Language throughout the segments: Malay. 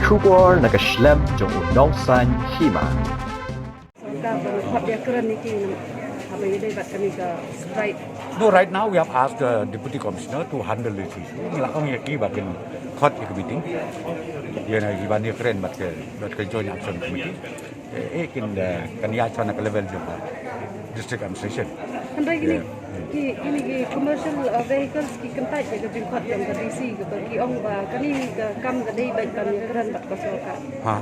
Kubor nakaslem jong unongsan Hima. No, right now we have asked the Deputy Commissioner to handle this issue. Nilakong yaki bakin court meeting. Yan ay iba ni kren bat ke joint action committee. Kin kaniya sa na level jo district administration. Andai ini commercial vehicles ki kentai ke jingkot yang ke DC ke bagi ong ba kani ke kam ke dei baik kam keren bat kosoka. Ha.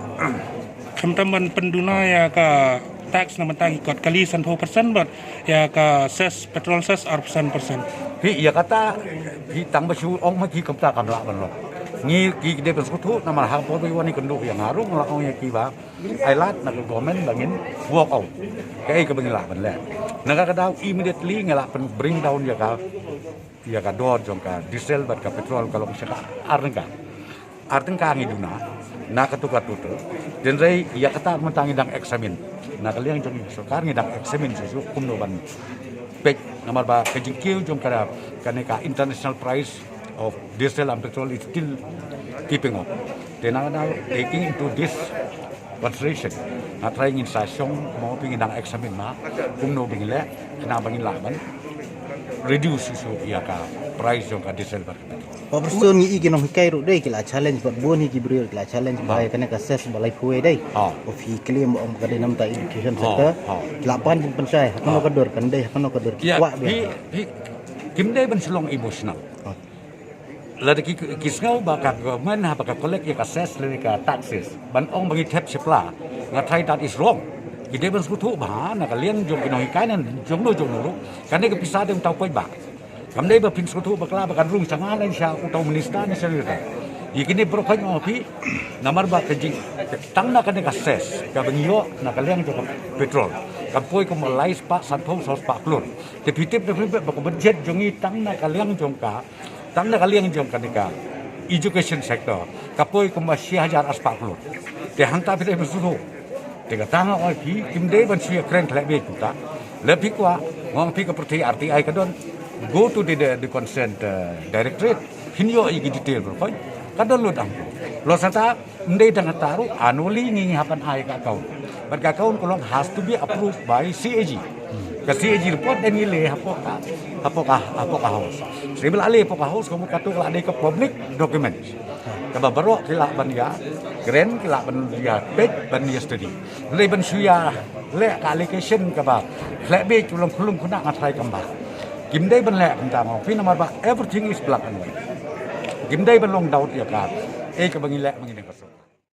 Teman-teman penduna ya ka tax na matang ikot kali 10% bat ya ka ses petrol ses or persen. Hi ya kata hi tang basu ong ma ki kamta kamla ban lo. Ni ki de Sngewthuh na mar ha po bi wani kundu yang harung la ong ya ki ba ai lat na government bangin walk out. Kai ke bangila ban le. Naga kadang immediately ngelak bring down ya ka dor jong ka diesel bat ka petrol kalau misalkan artengka ngiduna na katu dan rai ya kata mentang ngidang eksamin na kalian jong sokar ngidang eksamin susu kumno ban pek nomor ba kejingkiu jong kada kaneka international price of diesel and petrol is still keeping up then now taking into this consideration na trying in session mau pingin dang eksamin ma kumno bingile kena bangin laban reduce isu ya ka price jong ka diesel bar Person ni ikinong hikay ro day kila challenge but bon hiki brio kila challenge bahaya kena ka ses balai puwe day of hi claim om ka dinam ta education sector lapan pun pensai kono ka dor kan day kono ka dor wa bi kim day ban selong emotional la ki kisngau ba ka government ha ba ka collect ya ka ses le ka taxes ban ong bagi tap sepla nga try that is wrong ide ban Sngewthuh ba na ka lian jong kinong hikay nan jong no kan day ka Pisa dem tau poi ba kam day ba Phim Sngewthuh Bakla ba kan Rung sangalan siya utau minister ni serita ikini prokai ngopi namar ba kejing tang na kan ka ses ka bangyo na ka lian jong petrol kan poi ko malai spa santhong sos pa klon te pitip ba ko budget jongi tang na ka lian jong ka tang na ka lian jong ka education sector kapoi ko masih hajar aspa klon te hangta Phim Sngewthuh te ka tang oi pi kim day ban sia kren klek be kuta lebih kwa ngong pi ka perti RTI ka don go to the concerned directorate hinyo igi detail bro kadon lo dang lo sata ndai dang taru annually ngi hapan ai ka account but ka account kolong has to be approved by CAG ka CAG report dan ile hapo ka house sibel ale hapo ka house kamu katu kala ka public documents ka baro kila ban ya grand kila ban ya page ban ya study le ban suya le ka allocation ka ba le be tulong kulung kuna ngatrai kamba kim day ban le tang ong pin namar ba everything is black and white kim day ban long doubt ya ka ka bangile mangine kaso